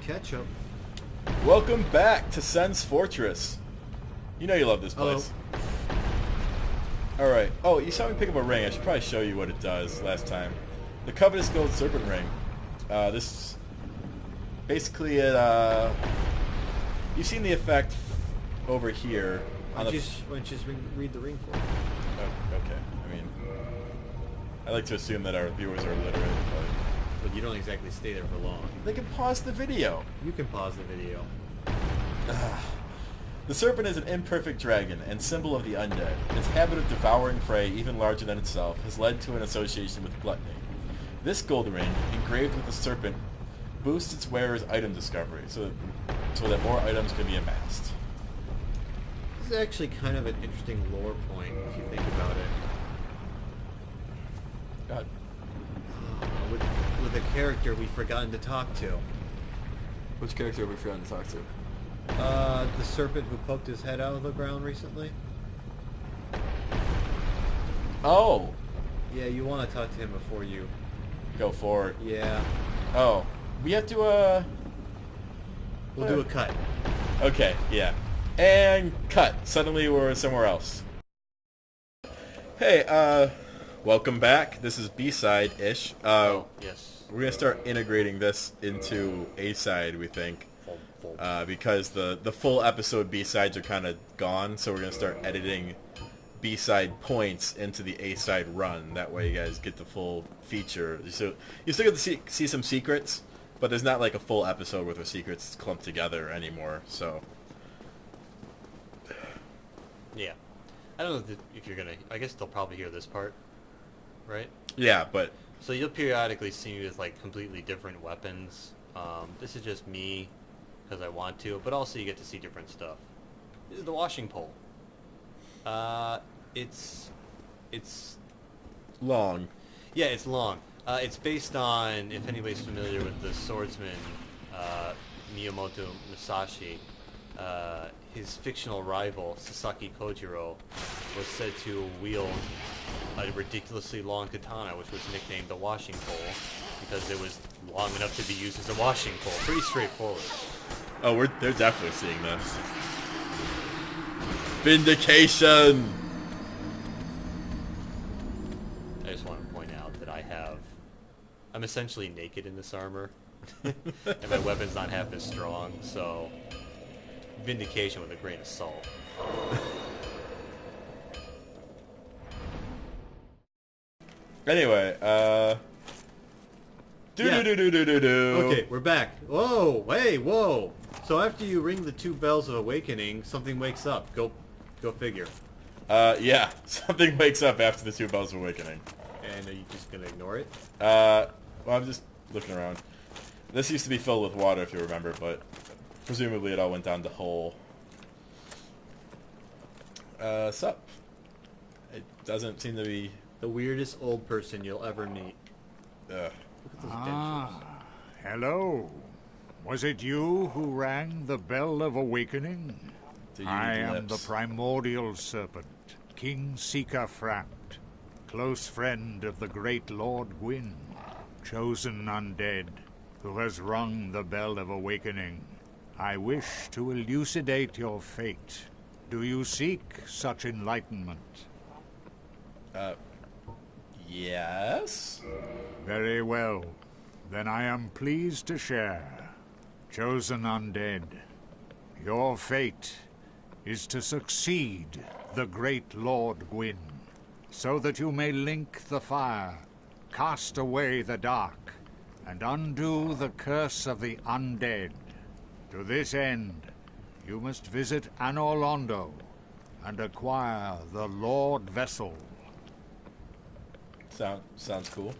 ketchup. Welcome back to Sen's Fortress. You know you love this place. Alright. Oh, you saw me pick up a ring. I should probably show you what it does last time. The Covetous Gold Serpent Ring. This... Basically, it, you've seen the effect over here. Why don't you just read the ring for me? Oh, okay. I mean... I like to assume that our viewers are literate, But you don't exactly stay there for long. they can pause the video. You can pause the video. The serpent is an imperfect dragon and symbol of the undead. Its habit of devouring prey, even larger than itself, has led to an association with gluttony. This gold ring, engraved with the serpent, boosts its wearer's item discovery, so that more items can be amassed. This is actually kind of an interesting lore point if you think about it. God. With a character we've forgotten to talk to. Which character have we forgotten to talk to? The serpent who poked his head out of the ground recently. Oh! Yeah, you want to talk to him before you... Go forward. Yeah. Oh. We have to, We'll do a cut. Okay, yeah. And cut. Suddenly we're somewhere else. Hey, welcome back. This is B-side-ish. Yes. We're going to start integrating this into A-side, we think. Because the full episode B-sides are kind of gone, so we're going to start editing B-side points into the A-side run. That way you guys get the full feature. So you still get to see some secrets, but there's not like a full episode with the secrets clumped together anymore, so... Yeah. I don't know if you're going to... I guess they'll probably hear this part, right? Yeah, but... So you'll periodically see me with, like, completely different weapons. This is just me, because I want to, but also you get to see different stuff. This is the washing pole. It's long. Yeah, it's long. It's based on, if anybody's familiar with the swordsman Miyamoto Musashi, his fictional rival Sasaki Kojiro was said to wield a ridiculously long katana, which was nicknamed the washing pole because it was long enough to be used as a washing pole. Pretty straightforward. Oh, they're definitely seeing this. Vindication! I just want to point out that I'm essentially naked in this armor, and my weapon's not half as strong, so vindication with a grain of salt. Anyway, Okay, we're back. Whoa, hey, whoa. So after you ring the 2 bells of awakening, something wakes up. Go figure. Yeah, something wakes up after the 2 bells of awakening. And are you just gonna ignore it? Well, I'm just looking around. This used to be filled with water, if you remember, but presumably it all went down the hole. Sup? It doesn't seem to be... The weirdest old person you'll ever meet. Ugh. Look at those dentures. Hello. Was it you who rang the bell of awakening? I am the primordial serpent, King Seeker Framt, close friend of the great Lord Gwyn, chosen undead, who has rung the bell of awakening. I wish to elucidate your fate. Do you seek such enlightenment? Yes? Very well. Then I am pleased to share. Chosen undead, your fate is to succeed the great Lord Gwyn, so that you may link the fire, cast away the dark, and undo the curse of the undead. To this end, you must visit Anor Londo and acquire the Lord Vessel. Sounds cool.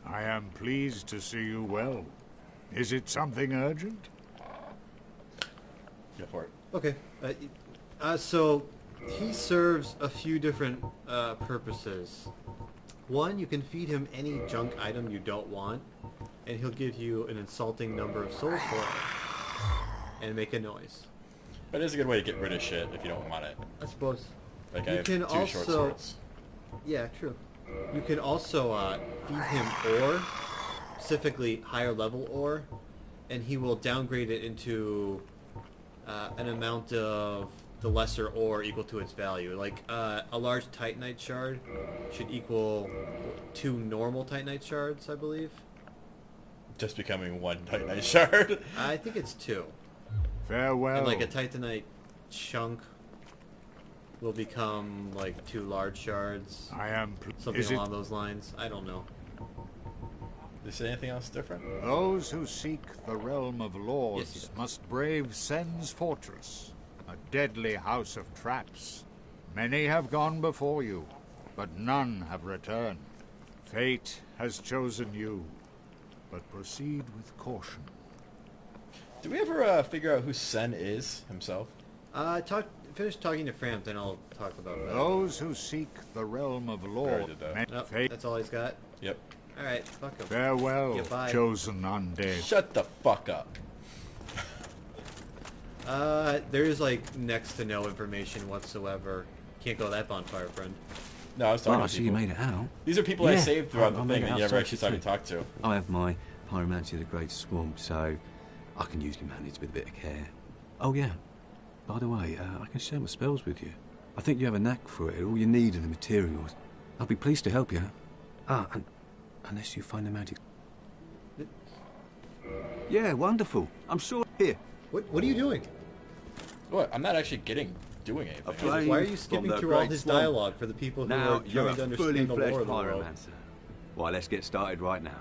I am pleased to see you well. Is it something urgent? Go for it. Okay. So he serves a few different purposes. One, you can feed him any junk item you don't want, and he'll give you an insulting number of souls for it, and make a noise. But it is a good way to get rid of shit if you don't want it. I suppose. Like You I have can 2 also- short swords. Yeah, true. You can also feed him ore specifically higher level ore, and he will downgrade it into an amount of the lesser ore equal to its value. Like a large titanite shard should equal 2 normal titanite shards, I believe. Just becoming 1 titanite shard. I think it's 2. Farewell. And like a titanite chunk will become like 2 large shards. I am. Something along those lines. I don't know. Did they say anything else different? Those who seek the realm of lords Yes, must brave Sen's fortress, a deadly house of traps. Many have gone before you, but none have returned. Fate has chosen you, but proceed with caution. Do we ever figure out who Sen is himself? Finish talking to Fram, then I'll talk about that. Those who seek the realm of lords. did that. Nope, Fate. that's all he's got. Yep. Alright, fuck him. Farewell, Goodbye. chosen undead. Shut the fuck up. There's like next to no information whatsoever. Can't go to that bonfire, friend. No, I was talking Oh, to so people. you made it out. These are people I Yeah, saved throughout I the made thing it that out you never actually safely saw me talk to. I have my pyromancy of the Great Swarm, so I can usually manage with a bit of care. Oh yeah, by the way, I can share my spells with you. I think you have a knack for it. All you need are the materials. I'll be pleased to help you. And unless you find the magic. Yeah, wonderful. I'm sure. Here. What are you doing? What? I'm not actually doing anything. A flame Why are you from skipping the through all Great his Swamp. dialogue for the people who Now are you're trying to a fully understand the fledged lore of the world? pyromancer. Why, let's get started right now.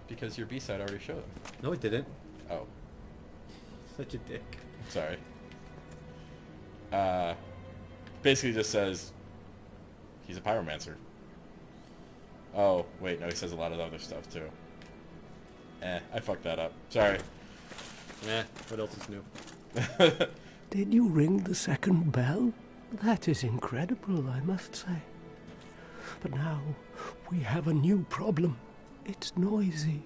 Because your B-side already showed them. No, it didn't. Oh, Such a dick. sorry. Basically just says he's a pyromancer. Oh, wait, no, he says a lot of other stuff too. I fucked that up. Sorry. What else is new? Did you ring the second bell? That is incredible, I must say. But now we have a new problem. It's noisy,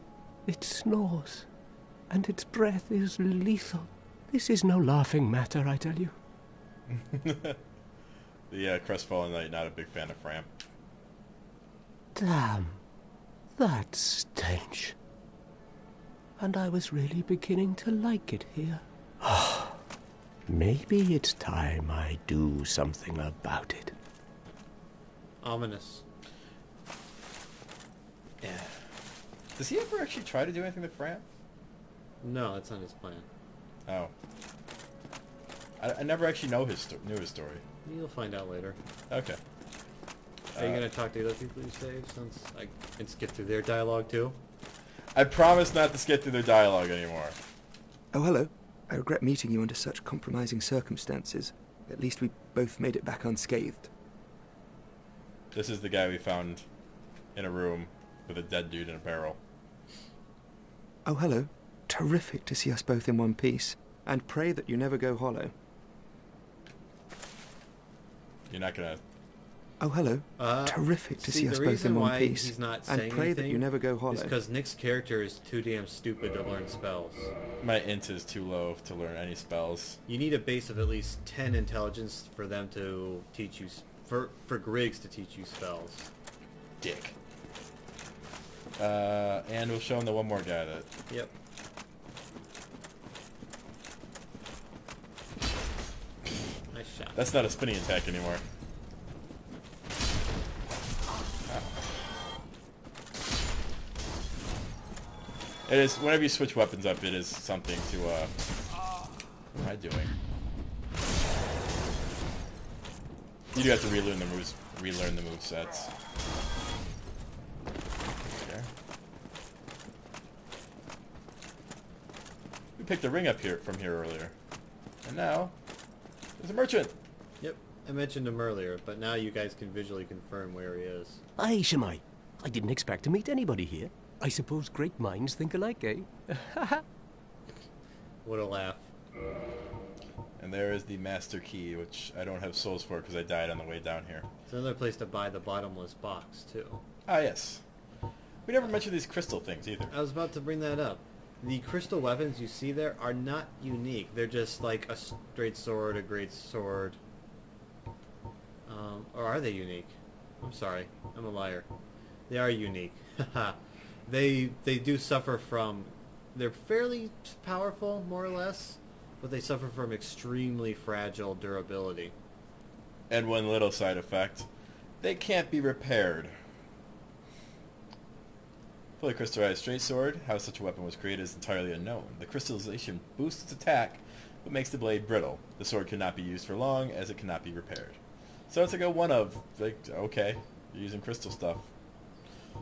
it snores, and its breath is lethal. This is no laughing matter, I tell you. The crestfallen knight, not a big fan of Fram. Damn, that stench. And I was really beginning to like it here. Maybe it's time I do something about it. Ominous. Yeah. Does he ever actually try to do anything with Fram? No, that's not his plan. Oh. I never actually knew his story. You'll find out later. Okay. Are you gonna talk to the other people you saved since I can skip through their dialogue too? I promise not to skip through their dialogue anymore. Oh, hello. I regret meeting you under such compromising circumstances. At least we both made it back unscathed. This is the guy we found in a room with a dead dude in a barrel. Oh, hello. Terrific to see us both in one piece. And pray that you never go hollow. You're not gonna... Oh, hello. Terrific to see us the both reason in one why piece. he's not And saying pray that anything you never go hollow. is because Nick's character is too damn stupid to learn spells. My int is too low to learn any spells. You need a base of at least 10 intelligence for them to teach you... For Griggs to teach you spells. Dick. And we'll show him the one more guy that... Yep. Nice shot. That's not a spinning attack anymore. It is, whenever you switch weapons up, it is something to, what am I doing? You do have to relearn the moves, sets. Okay. We picked a ring up here from here earlier. And now, there's a merchant! Yep. I mentioned him earlier, but now you guys can visually confirm where he is. Aye, Shemai. I didn't expect to meet anybody here. I suppose great minds think alike, eh? What a laugh. And there is the master key, which I don't have souls for because I died on the way down here. It's another place to buy the bottomless box, too. Ah, yes. We never mentioned these crystal things either. I was about to bring that up. The crystal weapons you see there are not unique. They're just like a straight sword, a great sword. Or are they unique? I'm sorry. I'm a liar. They are unique. Haha. They do suffer from... They're fairly powerful, more or less, but they suffer from extremely fragile durability. And one little side effect, they can't be repaired. Fully crystallized straight sword. How such a weapon was created is entirely unknown. The crystallization boosts its attack, but makes the blade brittle. The sword cannot be used for long, as it cannot be repaired. So it's like a one of, like, okay, you're using crystal stuff.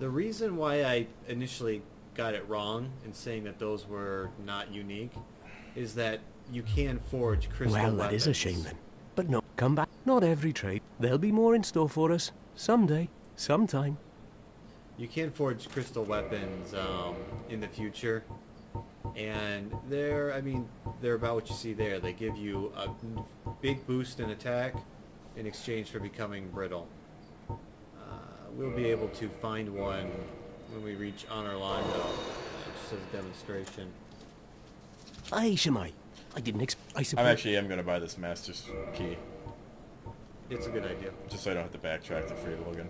The reason why I initially got it wrong in saying that those were not unique is that you can forge crystal Well, weapons. that is a shame then. But no, come back. Not every trade. There'll be more in store for us. Someday. Sometime. You can forge crystal weapons in the future, and they're about what you see there. They give you a big boost in attack in exchange for becoming brittle. We'll be able to find one when we reach Honor Line, though. Just as a demonstration. Aye, Shemai. I didn't I suppose... I am going to buy this Master's Key, It's a good idea. just so I don't have to backtrack to Free Logan.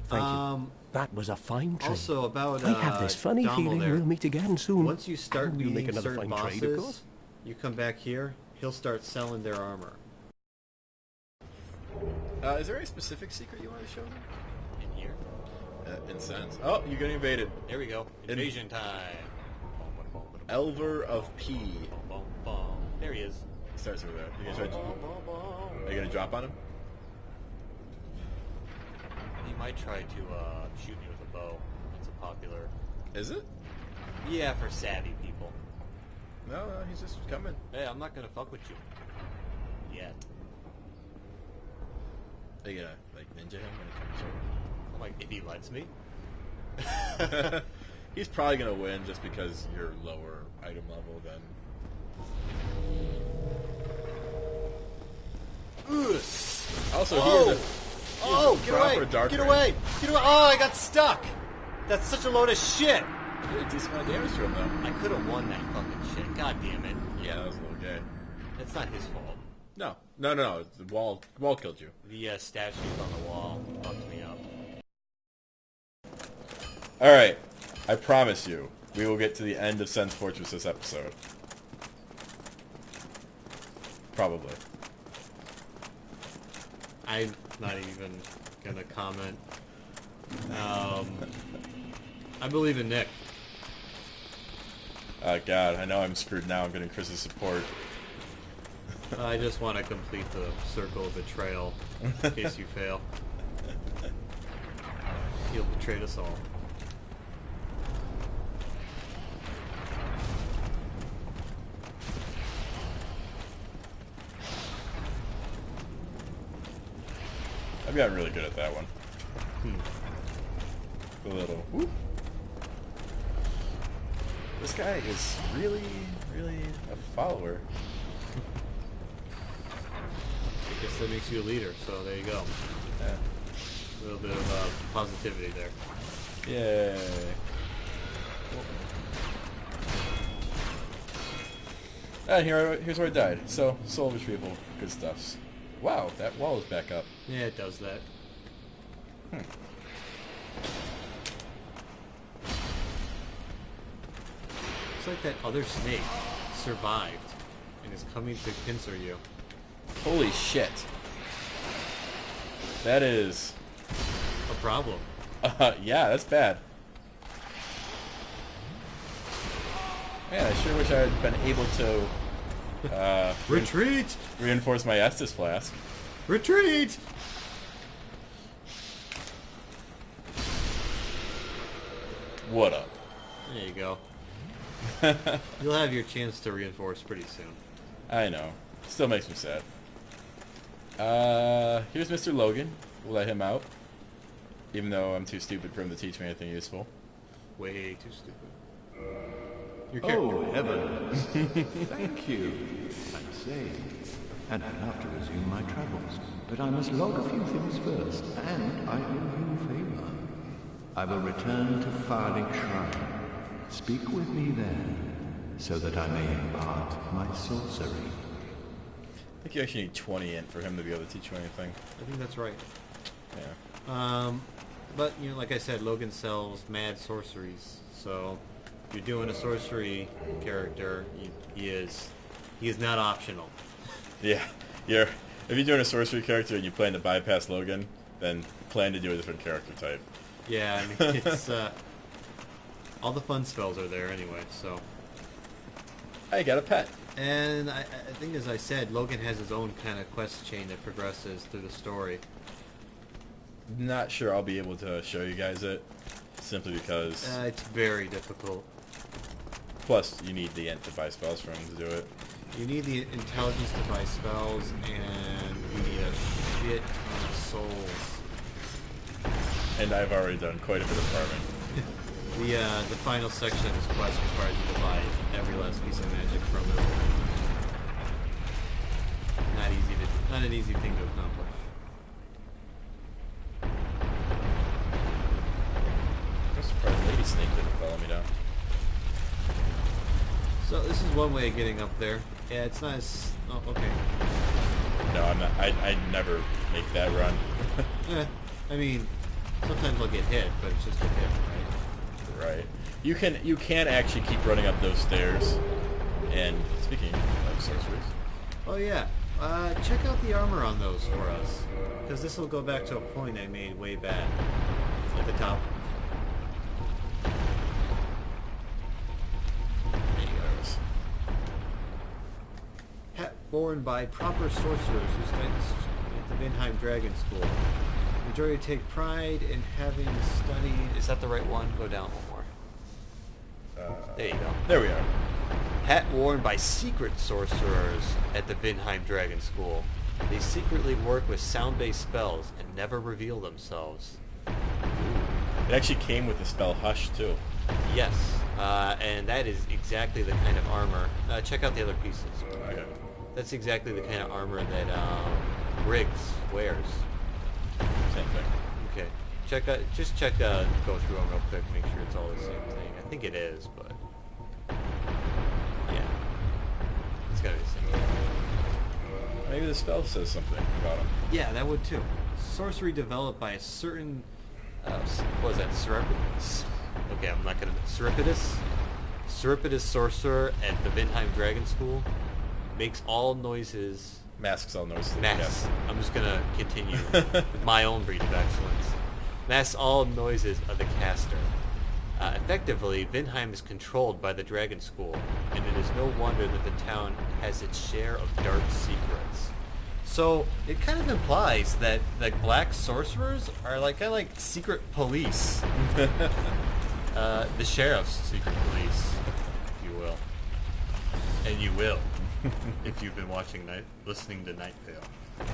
Thank you. That was a fine trade. Also, about I have this funny Dommel feeling there. we'll meet again soon. Once you start And we'll make beating another certain fine bosses, trade, of course. you come back here, he'll start selling their armor. Is there any specific secret you want to show them? In here. Incense. Oh, you're getting invaded. There we go. Invasion time. Elver of P. There he is. Starts over there. Are you going to drop on him? He might try to shoot me with a bow. That's a popular... Is it? Yeah, for savvy people. No, he's just coming. Hey, I'm not gonna fuck with you. Yet. Are you going to, like, ninja him when he comes I'm like, if he lets me? over? He's probably going to win just because you're lower item level than... Also, Oh! he is Oh, a get away! proper dark Get range. away! Get away! Oh, I got stuck! That's such a load of shit! You did a decent amount of damage to him, though. I could have won that fucking shit. God damn it. Yeah, that was a little gay. It's not his fault. No. The wall killed you. The statues on the wall fucked me up. Alright. I promise you, we will get to the end of Sen's Fortress this episode. Probably. I'm not even gonna comment. I believe in Nick. Oh god, I know I'm screwed now. I'm getting Chris's support. I just want to complete the circle of betrayal in case you fail. He'll betray us all. I've gotten really good at that one. The little whoop. This guy is really, really a follower. I guess that makes you a leader, so there you go. Yeah. A little bit of positivity there. Yay. And here's where I died. So, soul retrieval, good stuffs. Wow, that wall is back up. Yeah, it does that. Looks like that other snake survived and is coming to pincer you. Holy shit. That is... A problem. yeah, that's bad. Man, I sure wish I had been able to Retreat! reinforce my Estus flask. Retreat! What up? There you go. You'll have your chance to reinforce pretty soon. I know. Still makes me sad. Here's Mr. Logan. We'll let him out. Even though I'm too stupid for him to teach me anything useful. Way too stupid. Your Oh, heavens. Thank you. I'm safe. And I'll have to resume my travels. But I must log a few things first, and I owe you a favor. I will return to Farley Shrine. Speak with me then, so that I may impart my sorcery. I think you actually need 20 int for him to be able to teach you anything. I think that's right. Yeah. But, you know, like I said, Logan sells mad sorceries. So, if you're doing a sorcery character, he is not optional. Yeah, if you're doing a sorcery character and you plan to bypass Logan, then plan to do a different character type. Yeah, I mean, it's, all the fun spells are there anyway, so. I got a pet. And I think, as I said, Logan has his own kind of quest chain that progresses through the story. Not sure I'll be able to show you guys it, simply because... It's very difficult. Plus, you need the int to buy spells from him to do it. You need the intelligence to buy spells, and you need a shit ton of souls. And I've already done quite a bit of farming. The final section of this quest requires you to buy every last piece of magic from him. Not an easy thing to accomplish. I'm surprised Lady Snake didn't follow me down. So this is one way of getting up there. Yeah, it's not as... Oh, okay. No, I'm not. I never make that run. I mean, sometimes I'll get hit, but it's just a hit, right? Right. You can actually keep running up those stairs. And speaking of sorceries, Oh yeah, check out the armor on those for us, because this will go back to a point I made way back at the top. videos. Hat worn by proper sorcerers who studied at the Vinheim Dragon School. The majority take pride in having studied... Is that the right one? Go down one more. There you go. There we are. Hat worn by secret sorcerers at the Vinheim Dragon School. They secretly work with sound-based spells and never reveal themselves. It actually came with the spell Hush too. Yes, and that is exactly the kind of armor. Check out the other pieces. Okay. That's exactly the kind of armor that Briggs wears. Same thing. Okay. Just check, go through them real quick, make sure it's all the same thing. I think it is, but... Yeah. It's gotta be the same thing. Maybe the spell says something about him. Yeah, that would too. Sorcery developed by a certain... what was that? Okay, I'm not gonna... Surreptitious sorcerer at the Vinheim Dragon School makes all noises... Masks all noises. Masks. I'm just gonna continue with my own breed of excellence. Masks all noises of the caster. Effectively, Vinheim is controlled by the Dragon School, and it is no wonder that the town has its share of dark secrets. So it kind of implies that black sorcerers are kind of like secret police, the sheriff's secret police, if you will, and you will if you've been listening to Night Vale.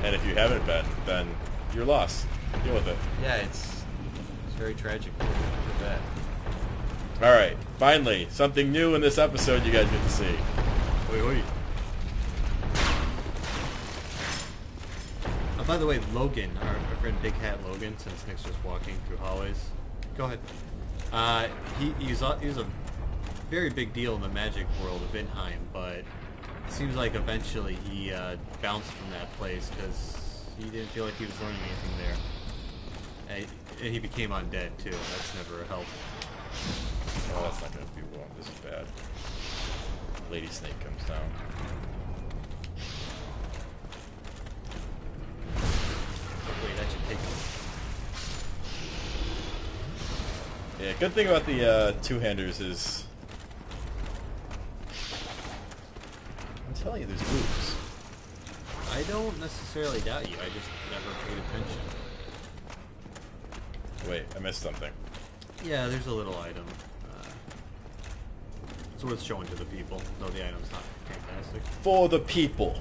And if you haven't been, then you're lost. Deal with it. Yeah, it's very tragic. Too bad. Alright, finally, something new in this episode you guys get to see. Oi, oi. By the way, Logan, our friend Big Hat Logan, since Nick's just walking through hallways. Go ahead. He was a very big deal in the magic world of Vinheim, but it seems like eventually he bounced from that place because he didn't feel like he was learning anything there. And he became undead too. That's never helped. Oh, that's not going to be well. This is bad. Lady Snake comes down. Hopefully that should take him. Yeah, good thing about the two-handers is... I'm telling you, there's moves. I don't necessarily doubt you. I just never paid attention. Wait, I missed something. Yeah, there's a little item. It's worth showing to the people, though the item's not fantastic. For the people.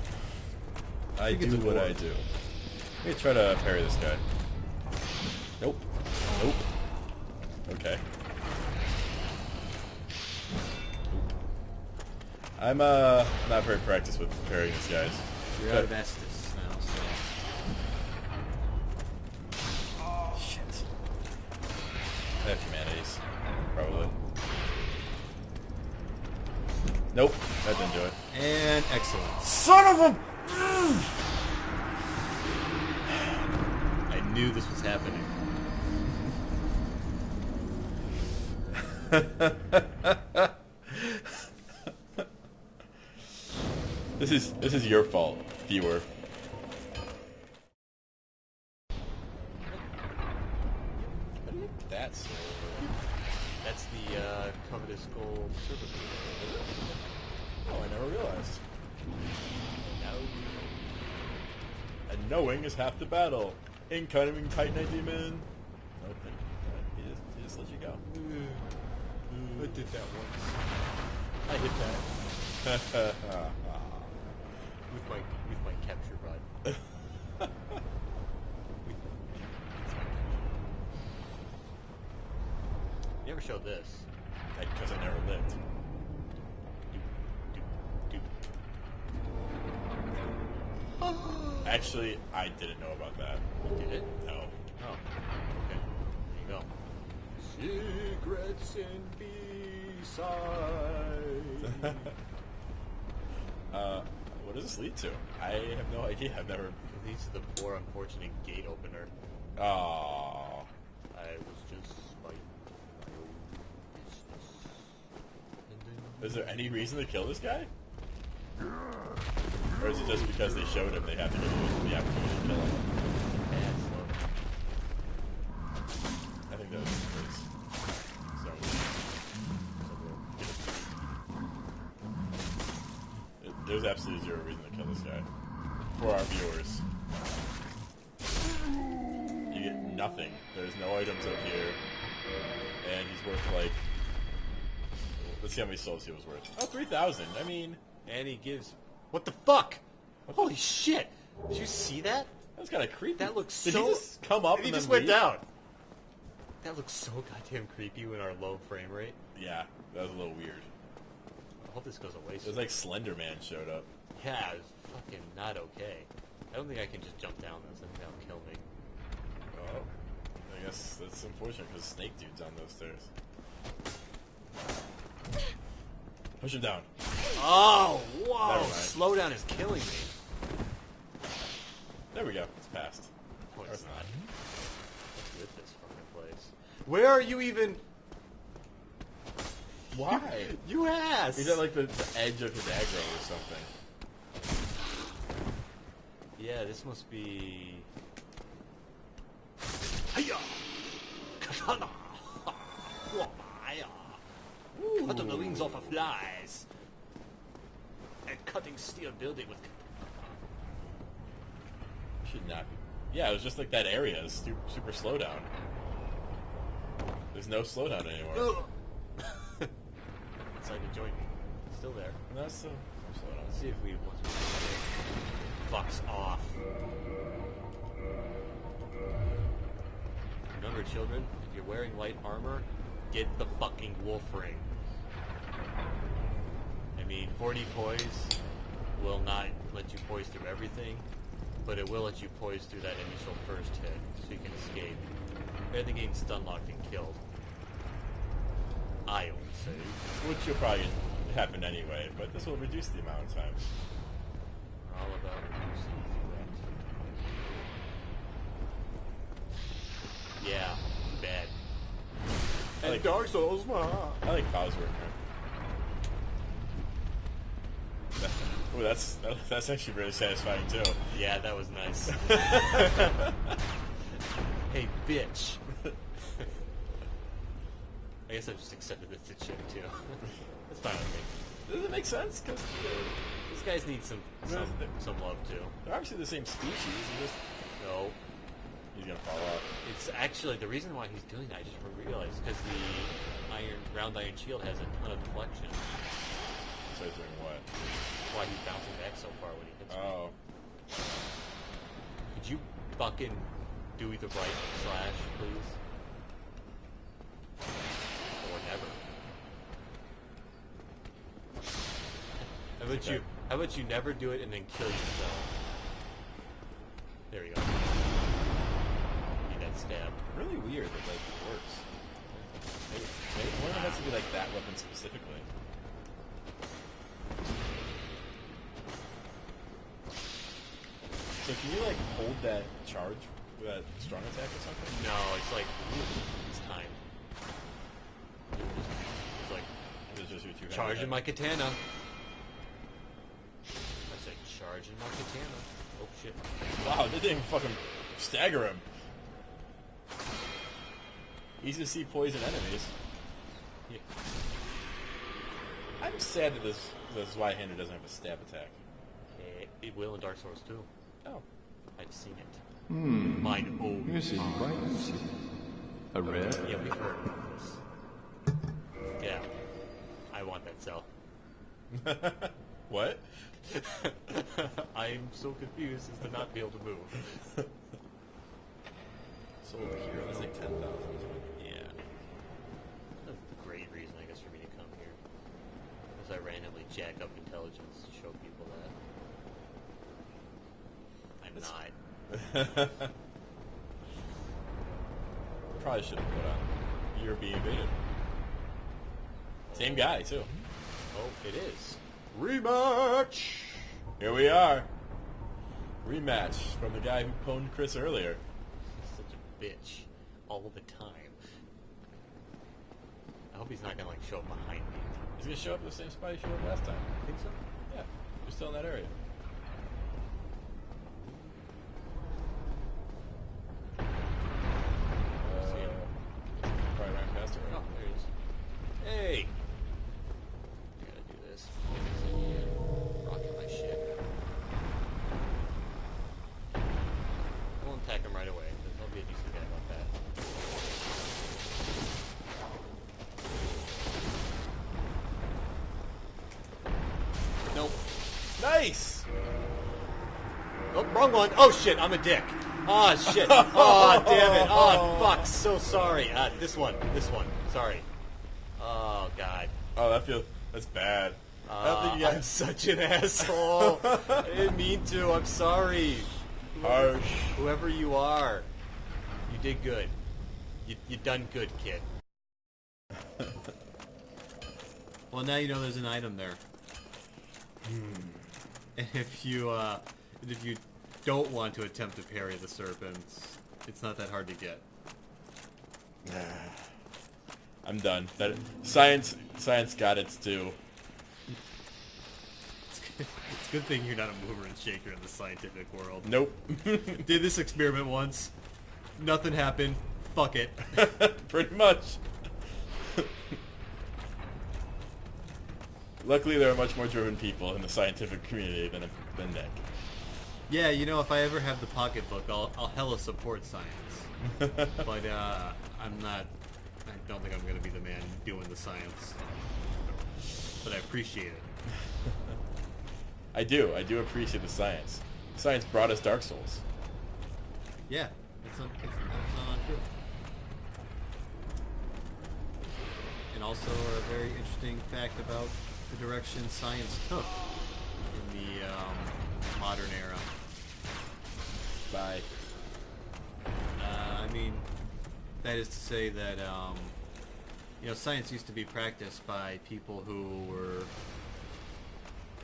I think it's do a what dwarf. I do. Let me try to parry this guy. Nope. Nope. Okay. I'm not very practiced with parrying these guys. You're out of Estus now, so... Shit. I have humanities. Probably. Nope. That didn't do it. And excellent. Son of a... I knew this was happening. This is your fault, viewer. That's the covetous gold server. oh, I never realized. Now And knowing is half the battle. Incoming Titanite demon. Nope, he just let you go. I did that once. I hit that with my capture rod. You never showed this. Because I never lived. Actually, I didn't know about that. You did it? No. Oh. Okay. There you go. Secrets in B-side. What does this lead to? I have no idea. I've never. It leads to the poor, unfortunate gate opener. Oh. I was just fighting my own business. And then Is there any reason to kill this guy? Or is it just because they showed him they have to give him the opportunity to kill him? I think that was the case. So, there's absolutely zero reason to kill this guy. For our viewers. You get nothing. There's no items up here. And he's worth like... Let's see how many souls he was worth. Oh, 3,000. I mean... And he gives... What the fuck? Holy shit! Did you see that? That was kind of creepy. That looks Did so... he just come up and he then just went leave? down. That looks so goddamn creepy with our low frame rate. Yeah, that was a little weird. I hope this goes away It soon. was like Slender Man showed up. Yeah, it was fucking not okay. I don't think I can just jump down this. I think that'll kill me. Oh, I guess that's unfortunate because Snake Dude's on those stairs. Push him down. Oh, Never whoa! mind. Slowdown is killing me. There we go. It's passed. No, Or it's it's not. not. What's with this fucking place? Where are you even? Why? You ass! He's at like the edge of his aggro or something. Yeah, this must be... Hiya! Katana! Cutting the wings off of flies. And cutting steel building with... Should not be. Yeah, it was just like that area. It's super slowdown. There's no slowdown anymore. It's like a joint. Still there. No, that's still slowdown. Let's see if we... Fucks off. Remember, children, if you're wearing light armor, get the fucking wolf ring. I mean, 40 poise will not let you poise through everything, but it will let you poise through that initial first hit, so you can escape. Rather than getting stun locked and killed. I would say. Which will probably happen anyway, but this will reduce the amount of times. We're all about reducing threat. Yeah, bad. I like Dark Souls, I like Bow's work. Ooh, that's actually really satisfying too. Yeah, that was nice. Hey, bitch. I guess I just accepted this to chick too. That's fine with me. Does it make sense? Because These guys need some love too. they're obviously the same species. You just No, he's gonna fall off. it's actually the reason why he's doing that. I just realized because the round iron shield has a ton of deflection. So he's doing what? That's why he's bouncing back so far when he hits me. Oh, Could you fucking do the right slash, please? Or never. How about you never do it and then kill yourself? There we go. Need that stab. really weird that like it works. Maybe one of them has to be like that weapon specifically. So can you like hold that charge with that strong attack or something? No, it's like, ooh, it's time. Charging my katana. I said charging my katana. Oh shit. Wow, that didn't even fucking stagger him. Easy to see poison enemies. Yeah. I'm sad that this Zweihander doesn't have a stab attack. It will in Dark Souls too. Oh. I've seen it. Mine own. This is quite a rare. Yeah, we've heard of this. Yeah. I want that cell. What? I'm so confused as to not be able to move. Soul of a hero, that's like 10,000. Yeah. That's a great reason, I guess, for me to come here. As I randomly jack up intelligence to show people that. I'm not. Probably should have put on You're Being Invaded. Same guy, too. Oh, it is. Rematch! Here we are. Rematch from the guy who pwned Chris earlier. He's such a bitch. All the time. I hope he's not gonna, like, show up behind me. He's gonna show up at the same spot he showed up last time. Think so? Yeah, you're still in that area. See him. Probably ran past it, Oh, right? there he is. Hey! I gotta do this. Rocking my shit. I won't attack him right away. I'll be a decent guy about that. Nope. Nice! Oh, wrong one. Oh shit, I'm a dick. Oh shit. Oh damn it. Oh fuck. So sorry. This one. Sorry. Oh god. Oh, that's bad. I don't think you I'm got such an asshole. I didn't mean to. I'm sorry. harsh. Whoever you are, you did good. You done good, kid. Well, now you know there's an item there. And if you don't want to attempt to parry the serpents, it's not that hard to get. I'm done. That science got its due. It's a good thing you're not a mover and shaker in the scientific world. Nope. Did this experiment once. Nothing happened. Fuck it. Pretty much. Luckily, there are much more driven people in the scientific community than Nick. Yeah, you know, if I ever have the pocketbook, I'll hella support science. But I'm not. I don't think I'm going to be the man doing the science. But I appreciate it. I do appreciate the science. Science brought us Dark Souls. Yeah, it's not untrue. And also a very interesting fact about the direction science took in the modern era. Bye. I mean, that is to say that you know, science used to be practiced by people who were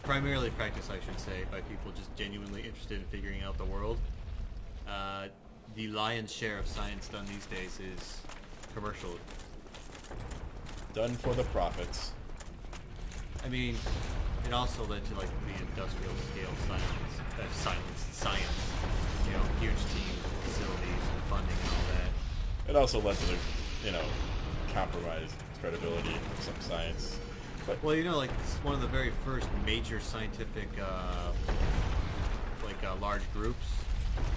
primarily practiced, I should say, by people just genuinely interested in figuring out the world. The lion's share of science done these days is commercial. Done for the profits. I mean, it also led to like the industrial scale science. You know, huge teams, facilities, and funding, and all that. It also led to the, compromised credibility of some science. But Well, you know, like one of the very first major scientific, large groups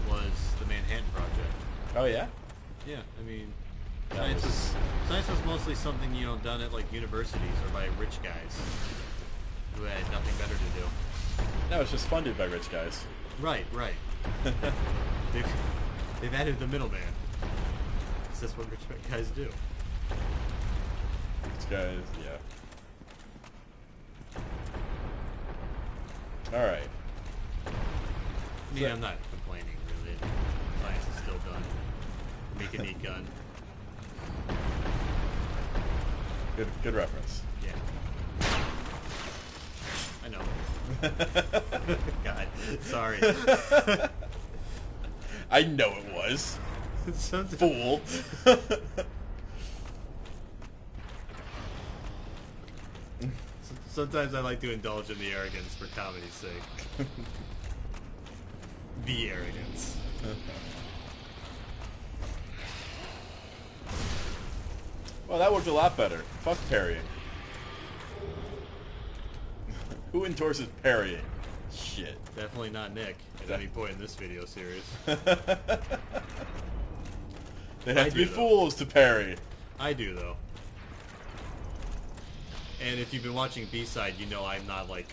was the Manhattan Project. oh yeah, Yeah, I mean, That science was- was mostly something done at like universities or by rich guys who had nothing better to do. that was just funded by rich guys. Right. They've added the middleman. Is this what rich guys do? Rich guys, yeah. All right. I mean, I'm not complaining really. Science is still done. Make a neat gun. Good reference. Yeah. I know. God, sorry. I know it was. Sounds Fool. Sometimes I like to indulge in the arrogance for comedy's sake. The arrogance. Well, that worked a lot better. Fuck parrying. Who endorses parrying? Shit. Definitely not Nick at any point in this video series. They have to be fools to parry. I do, though. And if you've been watching B-Side, you know I'm not, like,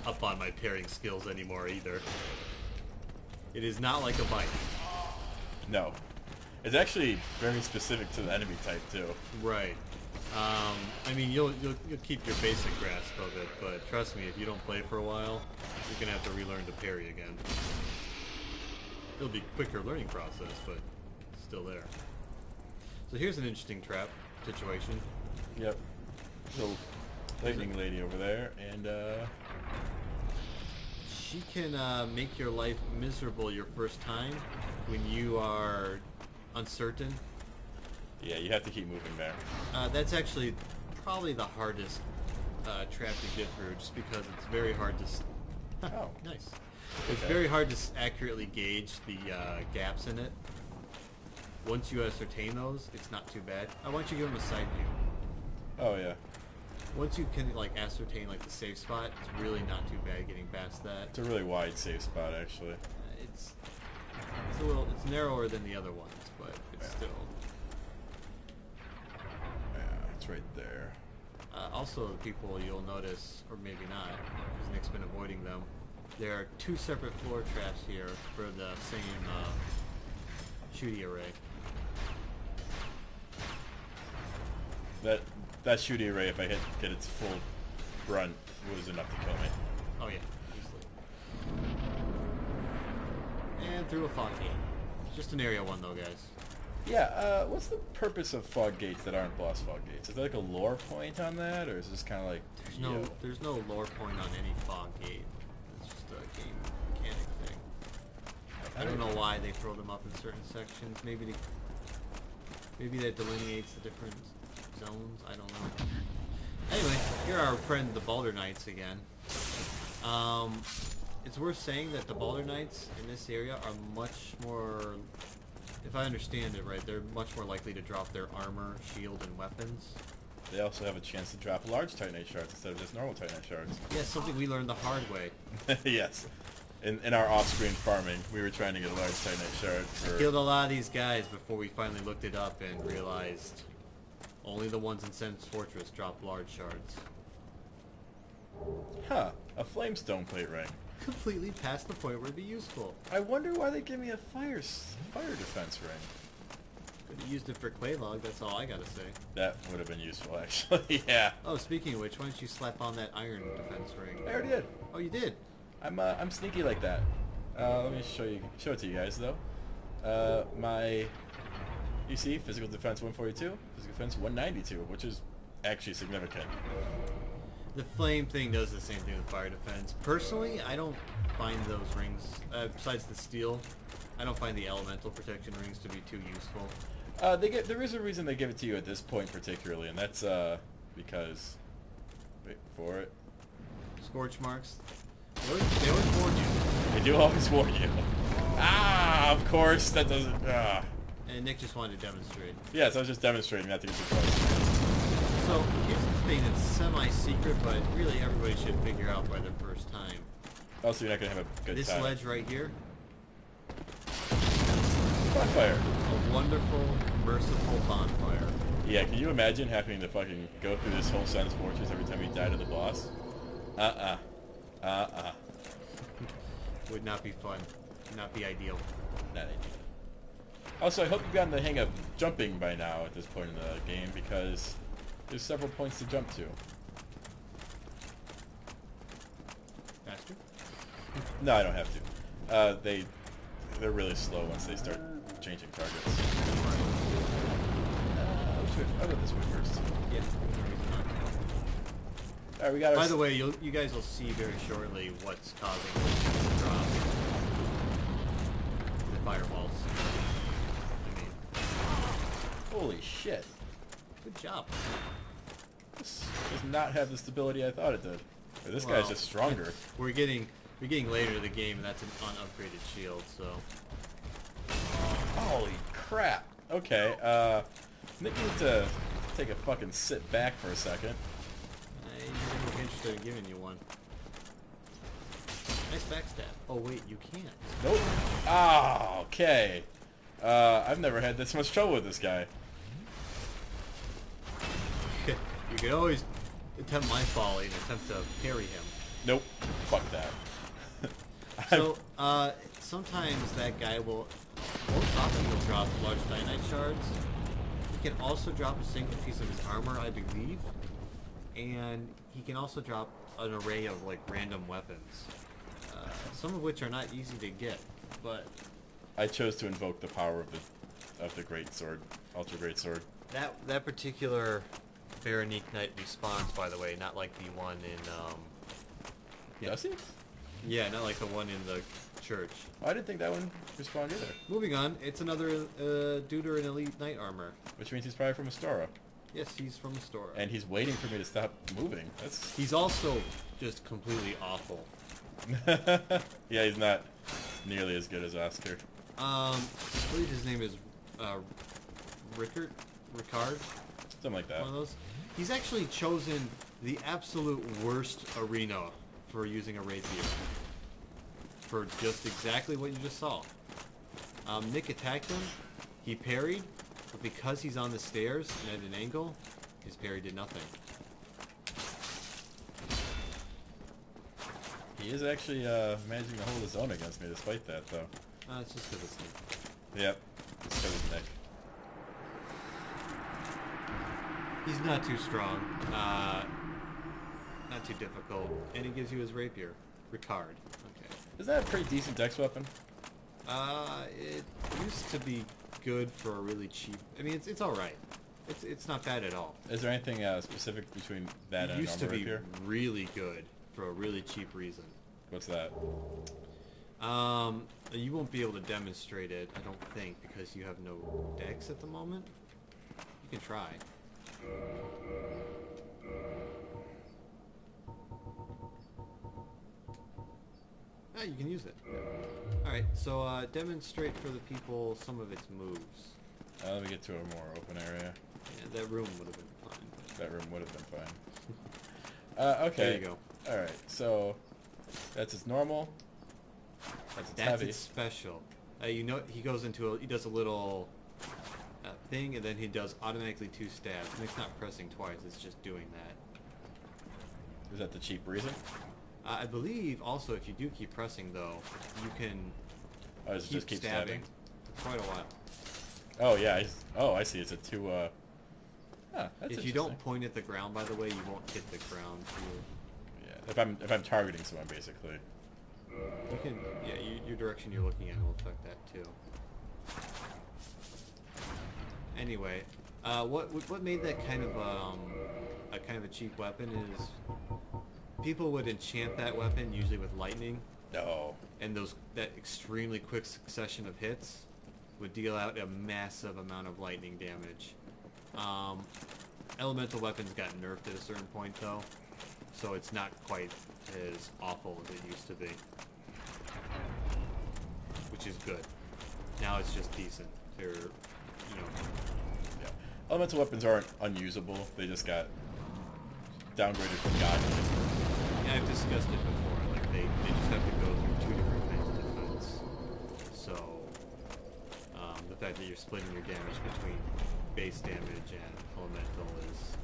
up on my parrying skills anymore, either. It is not like a bite. No. It's actually very specific to the enemy type, too. Right. I mean, you'll keep your basic grasp of it, but trust me, if you don't play for a while, you're gonna have to relearn to parry again. It'll be a quicker learning process, but still there. So here's an interesting trap situation. Yep. Little lightning lady over there, and she can make your life miserable your first time when you are uncertain. yeah, you have to keep moving there. That's actually probably the hardest trap to get through, just because it's very hard to... Oh. Nice. It's very hard to accurately gauge the gaps in it. Once you ascertain those, it's not too bad. I want you to give them a side view. Oh, yeah. Once you can like ascertain like the safe spot, it's really not too bad getting past that. It's a really wide safe spot, actually. It's it's narrower than the other ones, but it's still. Yeah, it's right there. Also, people you'll notice, or maybe not, because Nick's been avoiding them. There are two separate floor traps here for the same shooty array. That shooty array, if I get its full brunt, was enough to kill me. Oh yeah, easily. And through a fog gate. Just an area one though, guys. Yeah, what's the purpose of fog gates that aren't boss fog gates? Is there like a lore point on that, or is it just kind of like... There's no lore point on any fog gate. It's just a game mechanic thing. I don't know why they throw them up in certain sections. Maybe that delineates the different zones. I don't know. Anyway, here are our friend the Balder Knights again. It's worth saying that the Balder Knights in this area are much more, if I understand it right, they're much more likely to drop their armor, shield, and weapons. They also have a chance to drop large Titanite shards instead of just normal Titanite shards. Yeah, something we learned the hard way. Yes. In our off-screen farming, we were trying to get a large Titanite shard for... Killed a lot of these guys before we finally looked it up and realized only the ones in Sen's Fortress drop large shards. Huh. A flamestone plate ring. Completely past the point where it'd be useful. I wonder why they give me a fire defense ring. Could have used it for clay log, that's all I gotta say. That would have been useful, actually. Yeah. Oh, speaking of which, why don't you slap on that iron defense ring? I already did. Oh, you did? I'm sneaky like that. Let me show it to you guys though. You see, physical defense 142, physical defense 192, which is actually significant. The flame thing does the same thing with fire defense. Personally, I don't find those rings, besides the steel, I don't find the elemental protection rings to be too useful. There is a reason they give it to you at this point particularly, and that's because, wait for it. Scorch marks. They always warn you. They do always warn you. Ah, of course, that doesn't... And Nick just wanted to demonstrate. Yes, I was just demonstrating not to get too close. So, here's the thing that's semi-secret, but really everybody should figure out by their first time. Also, you're not going to have a good This time. ledge right here, Bonfire. a wonderful, merciful bonfire. Yeah, can you imagine having to fucking go through this whole Sen's Fortress every time you die to the boss? Would not be fun. Would not be ideal. Not ideal. Also, I hope you've gotten the hang of jumping by now at this point in the game, because there's several points to jump to. Faster? No, I don't have to. They're really slow once they start changing targets. I'll go this way first. Yeah. Alright, we got our... By the way, you guys will see very shortly what's causing the drop. The firewalls. I mean, Holy shit. good job. This does not have the stability I thought it did. But this guy's Well, just stronger. We're getting later to the game, and that's an unupgraded shield. So Holy crap. Okay, Nick needs to take a fucking sit back for a second. I didn't look interested in giving you one. Nice backstab. Oh wait, you can't. Nope. Ah, okay. I've never had this much trouble with this guy. You could always attempt my folly and attempt to parry him. Nope. Fuck that. So, sometimes that guy will, most often he'll drop large dynamite shards. He can also drop a single piece of his armor, I believe. And he can also drop an array of, like, random weapons. Some of which are not easy to get, but... I chose to invoke the power of the great sword, ultra great sword. That particular Veronique Knight responds, by the way, not like the one in, yeah. Does he? Yeah, not like the one in the church. Oh, I didn't think that one responded either. Moving on, it's another duder in elite knight armor. Which means he's probably from Astora. Yes, he's from Astora. And he's waiting for me to stop moving. That's... He's also just completely awful. Yeah, he's not nearly as good as Oscar. I believe his name is Ricard? Something like that. One of those. He's actually chosen the absolute worst arena for using a rapier. For just exactly what you just saw. Nick attacked him, he parried, but because he's on the stairs and at an angle, his parry did nothing. He is actually managing to hold his own against me despite that, though. It's just because it's Nick. Yep. It's because of Nick. He's not too strong, not too difficult, and he gives you his rapier. Ricard. Okay. Isn't that a pretty decent dex weapon? It used to be good for a really cheap... I mean, it's alright. It's not bad at all. Is there anything specific between that It and a used to normal be rapier? really good for a really cheap reason. What's that? You won't be able to demonstrate it, I don't think, because you have no dex at the moment. You can try. You can use it. Alright, so demonstrate for the people some of its moves. Let me get to a more open area. Yeah, that room would have been fine. That room would have been fine. Okay. There you go. Alright, so that's its normal. That's its That's heavy. its special. You know, he goes into he does a little thing, and then he does automatically 2 stabs. And it's not pressing twice; it's just doing that. Is that the cheap reason? I believe also if you do keep pressing though, you can Oh, does it just keep stabbing? for quite a while. Oh yeah. I see. It's a 2. That's If you don't point at the ground, by the way, you won't hit the ground. Yeah. If I'm targeting someone, basically. You can, yeah, your direction you're looking at will affect that too. Anyway, what made that kind of a cheap weapon is people would enchant that weapon usually with lightning, No. and that extremely quick succession of hits would deal out a massive amount of lightning damage. Elemental weapons got nerfed at a certain point though, so it's not quite as awful as it used to be. Which is good. Now it's just decent. They're, Yeah. Elemental weapons aren't unusable. They just got downgraded from God. yeah, I've discussed it before. Like they just have to go through 2 different kinds of defense. So, the fact that you're splitting your damage between base damage and elemental is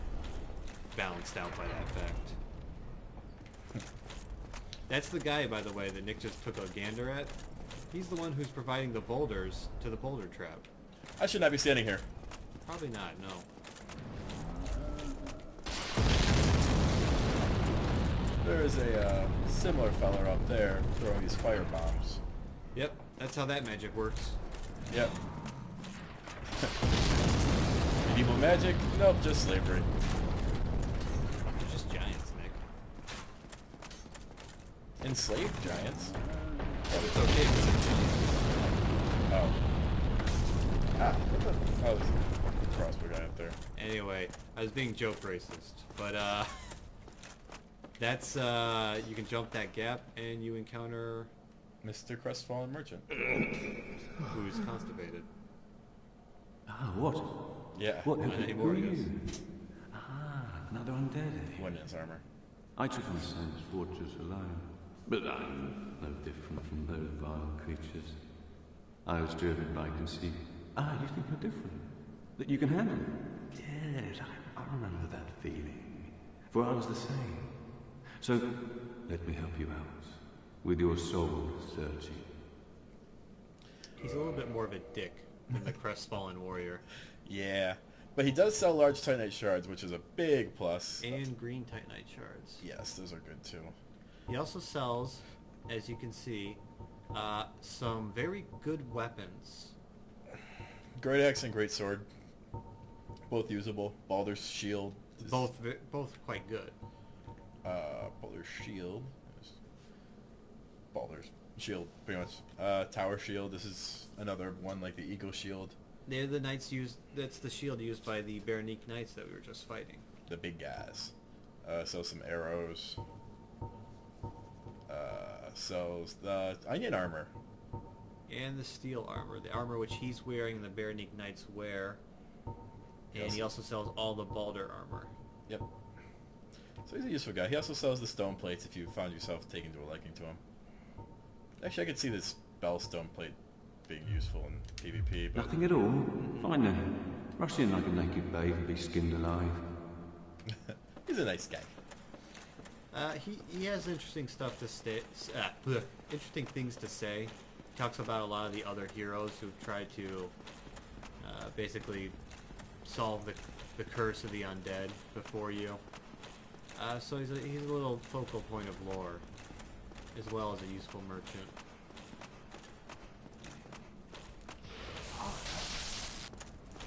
balanced out by that fact. That's the guy, by the way, that Nick just took a gander at. He's the one who's providing the boulders to the boulder trap. I should not be standing here. Probably not, no. There is a similar feller up there throwing these fire bombs. Yep, that's how that magic works. Yep. Medieval magic? Nope, just slavery. They're just giants, Nick. Enslaved giants? But it's okay because they're giants. Oh. Ah, what the? Oh, crossbow guy up there. Anyway, I was being joke racist, but that's you can jump that gap and you encounter Mr. Crestfallen Merchant. who's constipated. Ah, what? Yeah. What? And Who he are warriors. you? Ah, another undead. eh? Went in his armor. I took my son's fortress alone, but I'm no different from those vile creatures. I was driven by conceit. Ah, you think you're different? That you can handle it? Yes, I remember that feeling. For I was the same. So, let me help you out. With your soul searching. He's a little bit more of a dick than the crestfallen warrior. Yeah. But he does sell large Titanite shards, which is a big plus. And green Titanite shards. Yes, those are good too. He also sells, as you can see, some very good weapons. Great axe and great sword. Both usable. Baldur's shield. is- Both quite good. Baldur's shield. Baldur's shield, pretty much. Tower shield. This is another one like the eagle shield. They're the knights used. That's the shield used by the Berenique knights that we were just fighting. The big guys. Sells some arrows. Sells the onion armor. And the steel armor, the armor which he's wearing, the Berenique knights wear. And he also sells all the Baldur armor. Yep. So he's a useful guy. He also sells the stone plates if you found yourself taking to a liking to him. Actually, I could see this spell stone plate being useful in PvP, but Nothing at all? Fine then. Rush in like a naked babe and be skinned alive. he's a nice guy. He has interesting stuff to say. Interesting things to say. Talks about a lot of the other heroes who've tried to basically solve the curse of the undead before you. So he's a little focal point of lore, as well as a useful merchant.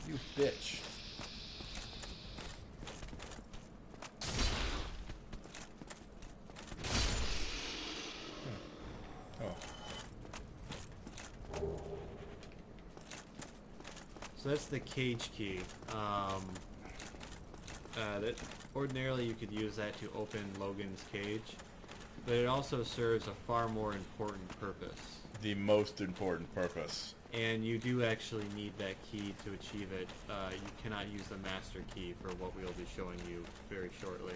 You bitch. Oh. So that's the cage key. That ordinarily you could use that to open Logan's cage, but it also serves a far more important purpose. The most important purpose. And you do actually need that key to achieve it. You cannot use the master key for what we'll be showing you very shortly.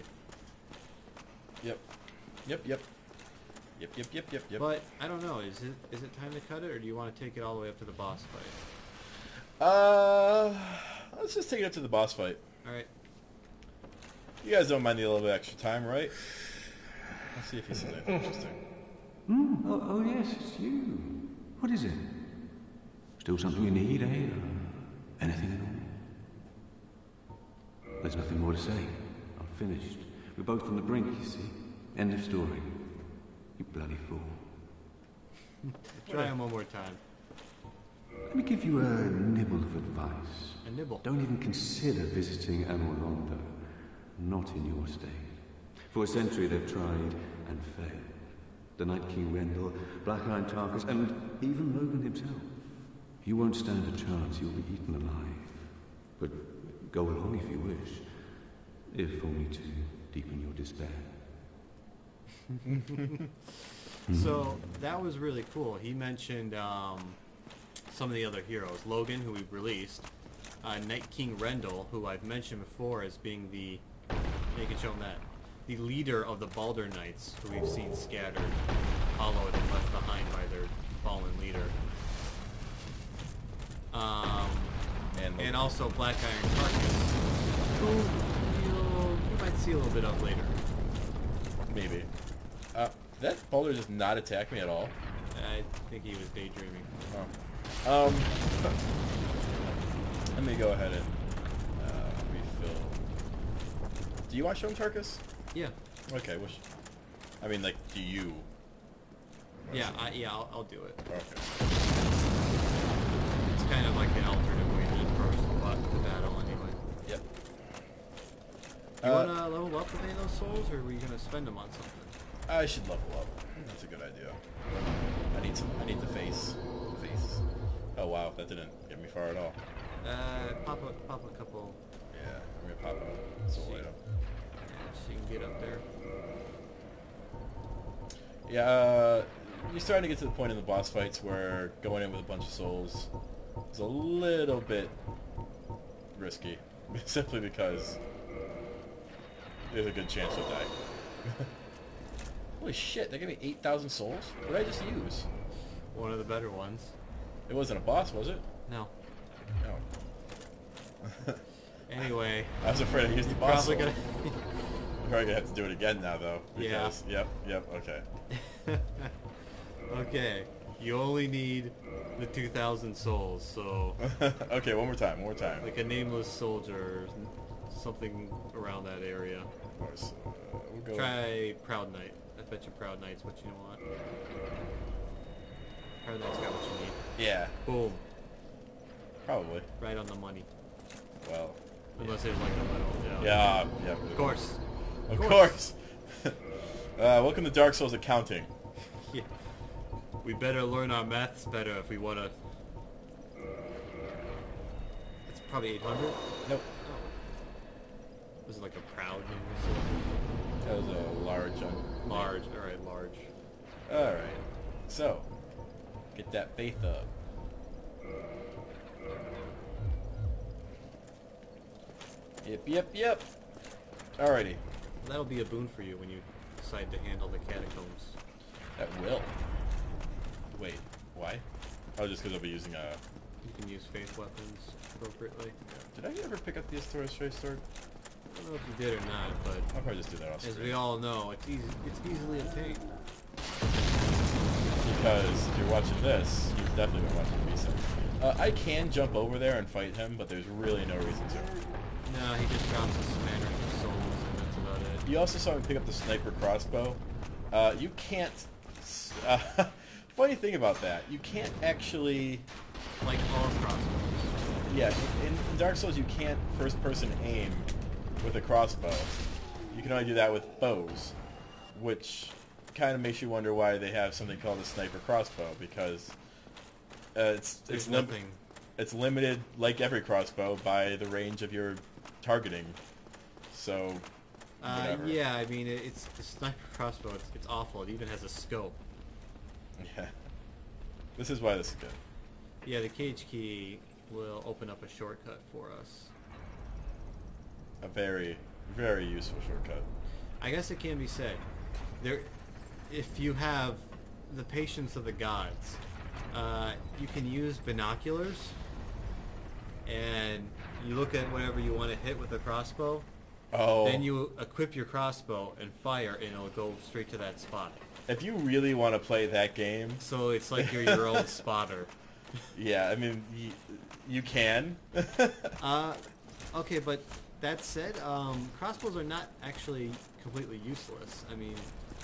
Yep. Yep. But I don't know. Is it time to cut it, or do you want to take it all the way up to the boss fight? Let's just take it up to the boss fight. All right. You guys don't mind a little bit extra time, right? Let's see if he says anything interesting. Oh yes, it's you. What is it? Still something you need, eh? Anything at all? There's nothing more to say. I'm finished. We're both on the brink, you see. End of story. You bloody fool. Try him one more time. Let me give you a nibble of advice. A nibble. Don't even consider visiting Amorondo. Not in your state. For a century they've tried and failed. The Night King Rendell, Black Iron Tarkus, and even Logan himself. You won't stand a chance, you'll be eaten alive. But go along if you wish. If only to deepen your despair. So that was really cool. He mentioned some of the other heroes. Logan, who we've released. Night King Rendell, who I've mentioned before as being the... You can show him that. The leader of the Baldur Knights, who we've seen scattered, hollowed, and left behind by their fallen leader. And also Black Iron Tarkus, who you might see a little bit of later. Maybe. That boulder does not attack me at all. I think he was daydreaming. Oh. Let me go ahead and refill. Do you want to show him Tarkus? Yeah. Okay. I mean, like, do you? Yeah. I'll do it. Okay. It's kind of like an alternate way to approach the battle, anyway. Yep. You wanna level up with any of those souls, or were you gonna spend them on something? I should level up. That's a good idea. I need the face. Oh wow, that didn't get me far at all. Pop a couple. Yeah, I'm gonna pop a soul item. Yeah, so you can get up there. Yeah, you're starting to get to the point in the boss fights where going in with a bunch of souls is a little bit risky, simply because there's a good chance you'll die. Holy shit, they gave me 8,000 souls? What did I just use? One of the better ones. It wasn't a boss, was it? No. No. Anyway. I was afraid I used the boss Probably soul. gonna. I'm probably gonna have to do it again now, though. Because, Yeah. Yep, okay. Okay. You only need the 2,000 souls, so Okay, one more time. like a nameless soldier, something around that area. Of course. We'll go. Try Proud Knight. I bet you Proud Knight's what you want. Proud Knight's got what you need. Yeah, Boom. probably. Right on the money. Well, Unless there's like a little, yeah. Of course. Of course. Welcome to Dark Souls Accounting. Yeah. We better learn our maths better if we want to... It's probably 800? Nope. Was it like a proud name or something? That was a large one. Large. Alright, large. Alright. So, get that faith up. Yep. Alrighty. That'll be a boon for you when you decide to handle the catacombs. That will. Wait, why? Oh, just because I'll be using a... You can use faith weapons appropriately. Did I ever pick up the Astora's Stray Sword? I don't know if you did or not, but I'll probably just do that off as screen. we all know, it's easily obtained. Because if you're watching this, you've definitely been watching B-side. I can jump over there and fight him, but there's really no reason to. No, he just drops a spanner of souls and that's about it. You also saw me pick up the sniper crossbow. You can't... funny thing about that, you can't actually... Like all crossbows. Yeah, in Dark Souls you can't first-person aim with a crossbow. You can only do that with bows, which kind of makes you wonder why they have something called a sniper crossbow, because There's nothing. It's limited, like every crossbow, by the range of your targeting. So, whatever. Yeah, I mean, it's the sniper crossbow. It's awful. It even has a scope. Yeah. This is why this is good. Yeah, the cage key will open up a shortcut for us. A very, very useful shortcut. I guess it can be said. If you have the patience of the gods, you can use binoculars, and you look at whatever you want to hit with a crossbow. Oh. Then you equip your crossbow and fire, and it'll go straight to that spot. If you really want to play that game, So it's like you're your own spotter. yeah, I mean, you can. Okay, but that said, crossbows are not actually completely useless. I mean,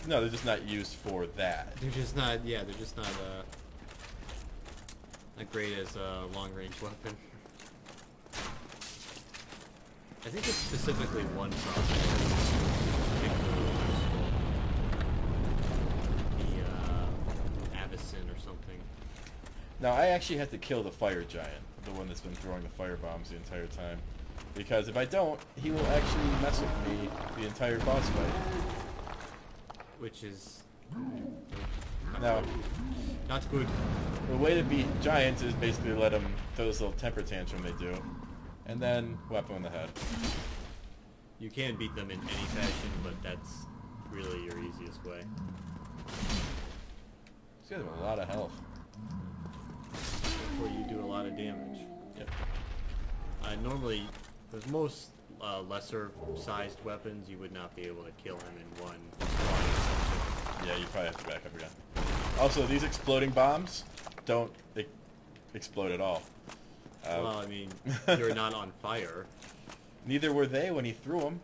No, they're just not used for that. they're just not. Yeah, they're just not great as a long-range weapon. I think it's specifically one crossbow that's particularly useful. The Avicen or something. Now, I actually had to kill the fire giant, the one that's been throwing the fire bombs the entire time. Because if I don't, he will actually mess with me the entire boss fight. Which is Now, not good. the way to beat giants is basically let them throw this little temper tantrum they do, and then whap them in the head. You can beat them in any fashion, but that's really your easiest way. These guys have a lot of health. Before you do a lot of damage. Yep. Normally, with most lesser-sized weapons, you would not be able to kill him in one swat. Yeah, you probably have to back up again. Also, these exploding bombs don't explode at all. Well, I mean, you're not on fire. Neither were they when he threw them.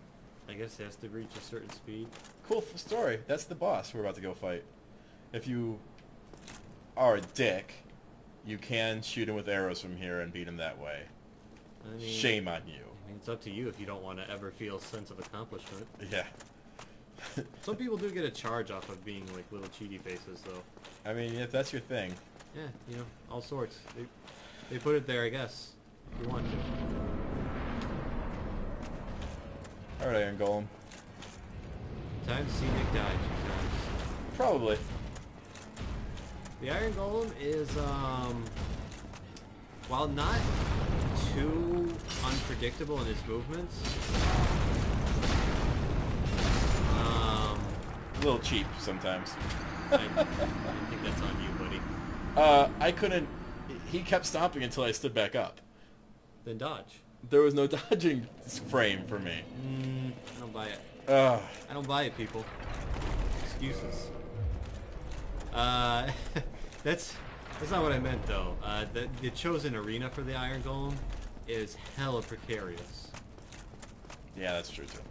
I guess it has to reach a certain speed. Cool story. That's the boss we're about to go fight. If you are a dick, you can shoot him with arrows from here and beat him that way. I mean, Shame on you. I mean, it's up to you if you don't want to ever feel a sense of accomplishment. Yeah. Some people do get a charge off of being like little cheaty faces, though. I mean, if that's your thing. Yeah, you know, all sorts. They put it there, I guess. If you want to. Alright, Iron Golem. Time to see Nick die 2 times. Probably. The Iron Golem is, while not too unpredictable in his movements, A little cheap sometimes. I think that's on you, buddy. I couldn't... He kept stomping until I stood back up. Then dodge. There was no dodging frame for me. I don't buy it. Ugh. I don't buy it, people. Excuses. That's not what I meant, though. The chosen arena for the Iron Golem is hella precarious. Yeah, that's true, too.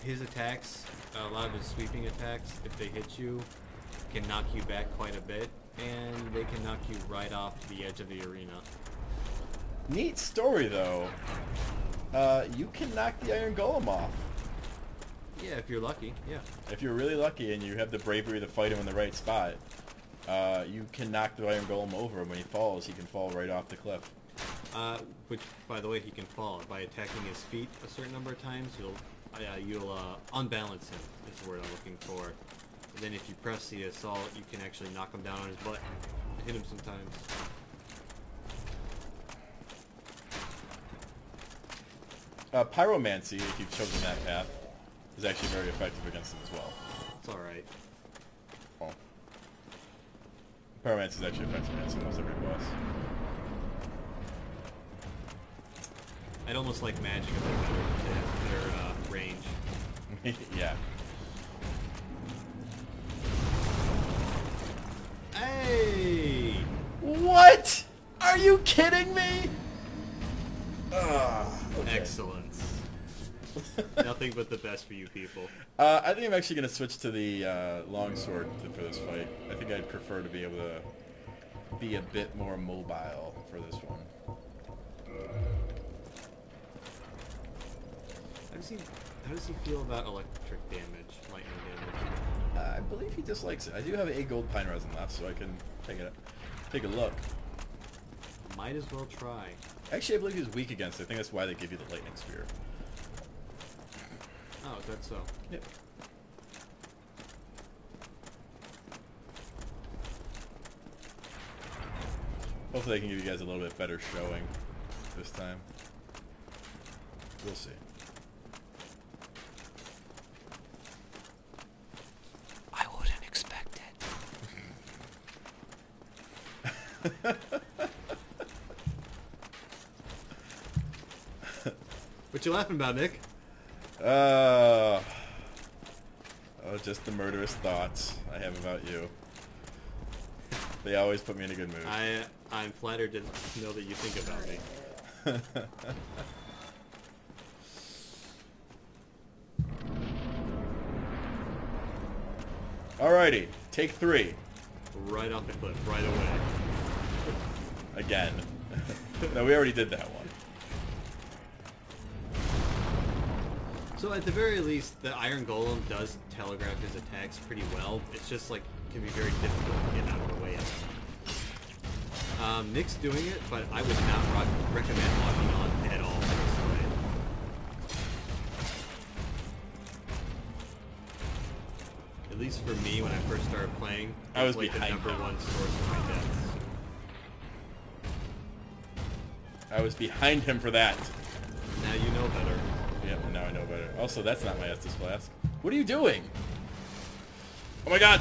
His attacks, a lot of his sweeping attacks, if they hit you, can knock you back quite a bit, and they can knock you right off the edge of the arena. Neat story, though. You can knock the Iron Golem off. Yeah, if you're lucky, yeah. If you're really lucky and you have the bravery to fight him in the right spot, you can knock the Iron Golem over, and when he falls, he can fall right off the cliff. Which, by the way, he can fall. By attacking his feet a certain number of times, you'll unbalance him, is the word I'm looking for. And then if you press the assault, you can actually knock him down on his butt and hit him sometimes. Pyromancy, if you've chosen that path, is actually very effective against him as well. It's alright. Well, Pyromancy is actually effective against almost every boss. I'd almost like magic a bit better to have better range. Yeah. Hey! What? Are you kidding me? Okay. Excellence. Nothing but the best for you people. I think I'm actually going to switch to the longsword for this fight. I think I'd prefer to be able to be a bit more mobile for this one. How does he feel about electric damage, lightning damage? I believe he dislikes it. I do have 8 gold pine resin left, so I can take a look. Might as well try. Actually, I believe he's weak against it. I think that's why they give you the lightning spear. Oh, is that so? Yep. Hopefully I can give you guys a little bit better showing this time. We'll see. I wouldn't expect it. What you laughing about, Nick? Oh, just the murderous thoughts I have about you. They always put me in a good mood. I'm flattered to know that you think about me. Alrighty, take 3. Right off the cliff, right away. Again. No, we already did that one. So at the very least, the Iron Golem does telegraph his attacks pretty well. It's just like, can be very difficult to get out of the way of it. Nick's doing it, but I would not recommend locking on at all this way. At least for me, when I first started playing, I was like the behind number him. one source of my deaths. I was behind him for that. Now you know better. Yep, now I know better. Also, that's not my Estus Flask. What are you doing? Oh my god!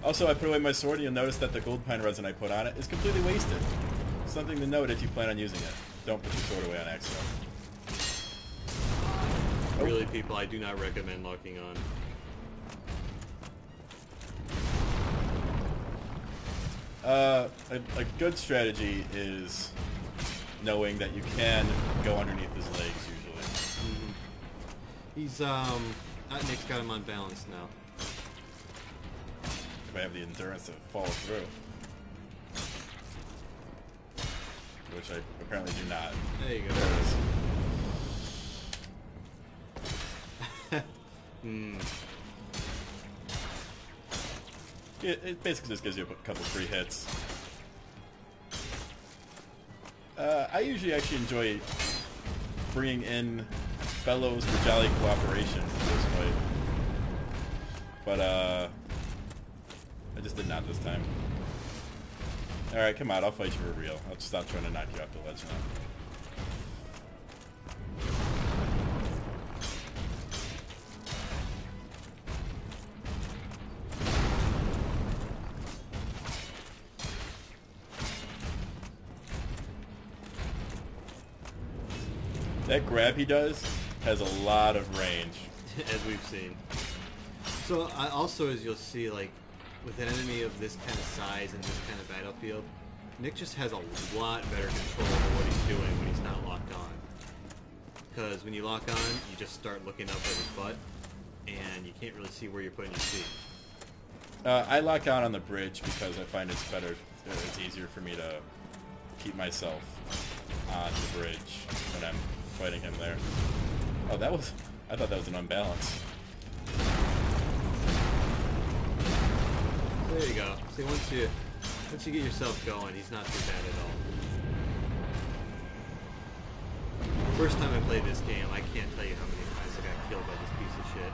Also, I put away my sword and you'll notice that the gold pine resin I put on it is completely wasted. Something to note if you plan on using it. Don't put your sword away on accident. Really, people, I do not recommend locking on. A good strategy is knowing that you can go underneath his legs usually. Mm-hmm. He's, Nick's got him unbalanced now. If I have the endurance to follow through. Which I apparently do not. There you go. There it is. It basically just gives you a couple free hits. I usually actually enjoy bringing in fellows for jolly cooperation for this fight. But, I just did not this time. Alright, come on, I'll fight you for real. I'll just stop trying to knock you off the ledge now. That grab he does has a lot of range. As we've seen. So, also, as you'll see, like, with an enemy of this kind of size and this kind of battlefield, Nick just has a lot better control over what he's doing when he's not locked on. Because when you lock on, you just start looking up at his butt, and you can't really see where you're putting your feet. I lock on the bridge because I find it's better, it's easier for me to keep myself on the bridge when I'm fighting him there. Oh, I thought that was an unbalance. There you go. See, once you get yourself going, he's not too bad at all. First time I played this game, I can't tell you how many times I got killed by this piece of shit.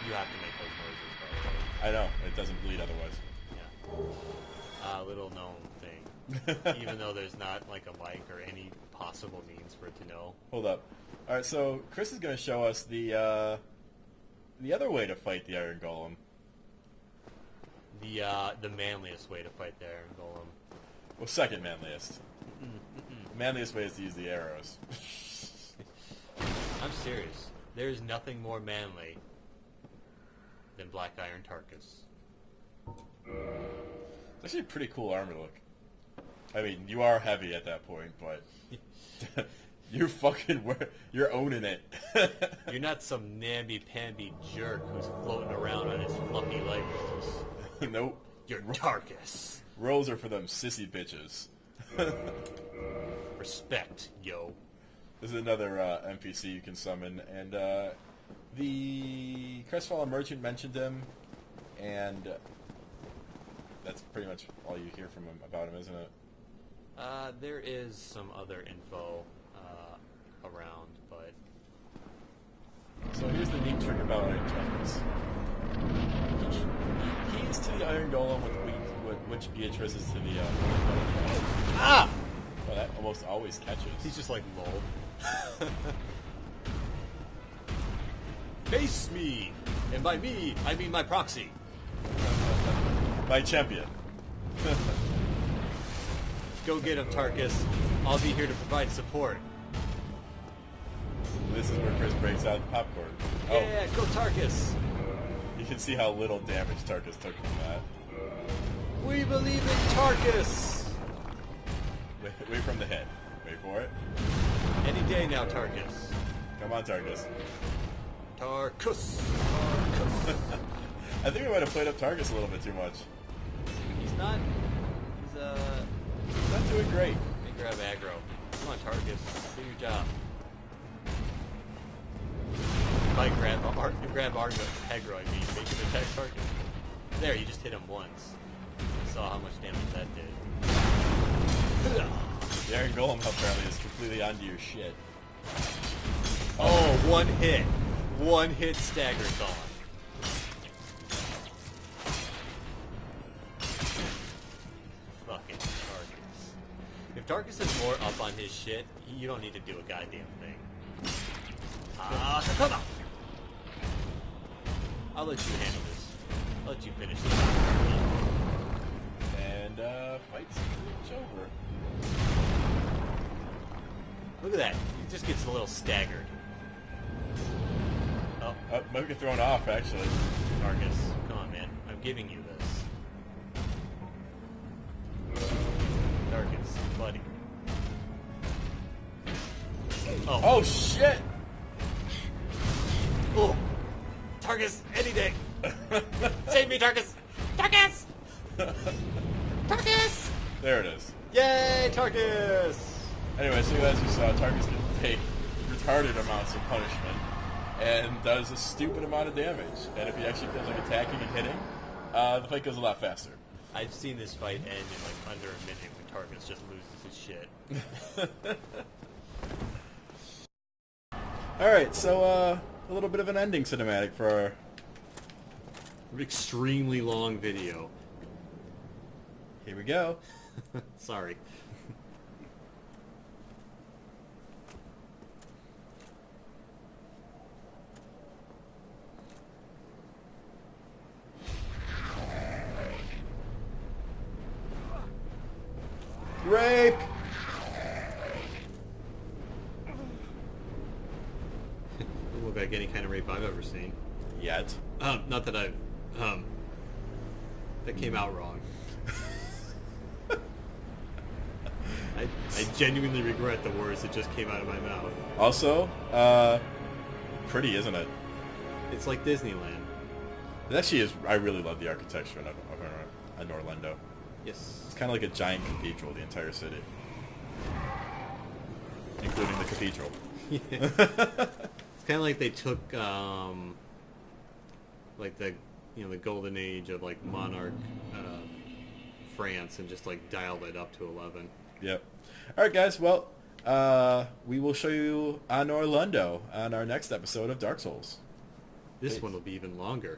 You have to make those noises, by the way. I know, it doesn't bleed otherwise. Yeah. Little known thing. Even though there's not like a mic or any possible means for it to know. Hold up. Alright, so Chris is going to show us the other way to fight the Iron Golem. The manliest way to fight the Iron Golem. Well, second manliest. Manliest way is to use the arrows. I'm serious. There's nothing more manly than Black Iron Tarkus. It's actually a pretty cool armor look. I mean, you are heavy at that point, but you're owning it. You're not some namby-pamby jerk who's floating around on his fluffy light rolls. Nope. You're Tarkus. Rolls are for them sissy bitches. Respect, yo. This is another NPC you can summon, and the Crestfallen Merchant mentioned him, and that's pretty much all you hear from him about him, isn't it? There is some other info around, but... So here's the neat trick about Iron Tarkus. He is to the Iron Golem which Beatrice is to the Ah! Well, that almost always catches. He's just like, lol. Face me! And by me, I mean my proxy. My champion. Go get him, Tarkus. I'll be here to provide support. This is where Chris breaks out the popcorn. Yeah, go Tarkus! You can see how little damage Tarkus took from that. We believe in Tarkus! Wait from the head. Wait for it. Any day now, Tarkus. Come on, Tarkus. Tarkus! I think we might have played up Tarkus a little bit too much. He's not doing great. Let me grab aggro. Come on, Tarkus. Do your job. If I grab aggro, I mean, make him attack Tarkus. There, you just hit him once. You saw how much damage that did. The Iron Golem apparently is completely onto your shit. Oh, one hit. One hit staggers on. Fucking Tarkus. If Tarkus is more up on his shit, you don't need to do a goddamn thing. Come on! I'll let you handle this. I'll let you finish this. And, fight's pretty much over. Look at that. He just gets a little staggered. Oh. Might get thrown off, actually. Tarkus, come on, man. I'm giving you this. Tarkus, buddy. Oh. Oh, shit! Oh. Tarkus, any day. Save me, Tarkus! Tarkus! Tarkus! There it is. Yay, Tarkus! Anyway, so as you saw, Tarkus can take retarded amounts of punishment. and does a stupid amount of damage. And if he actually feels like attacking and hitting, the fight goes a lot faster. I've seen this fight end in like under a minute when Tarkus just loses his shit. Alright, so a little bit of an ending cinematic for our... Extremely long video. Here we go. Sorry. Rape! Doesn't look like any kind of rape I've ever seen. Yet. Not that I've, that came out wrong. I genuinely regret the words that just came out of my mouth. Also, pretty, isn't it? It's like Disneyland. It actually is. I really love the architecture in Orlando. Yes. It's kind of like a giant cathedral, the entire city. Including the cathedral. Yeah. It's kind of like they took, like the golden age of like monarch France and just like dialed it up to 11. Yep. Alright guys, well, we will show you on Orlando on our next episode of Dark Souls. This one will be even longer.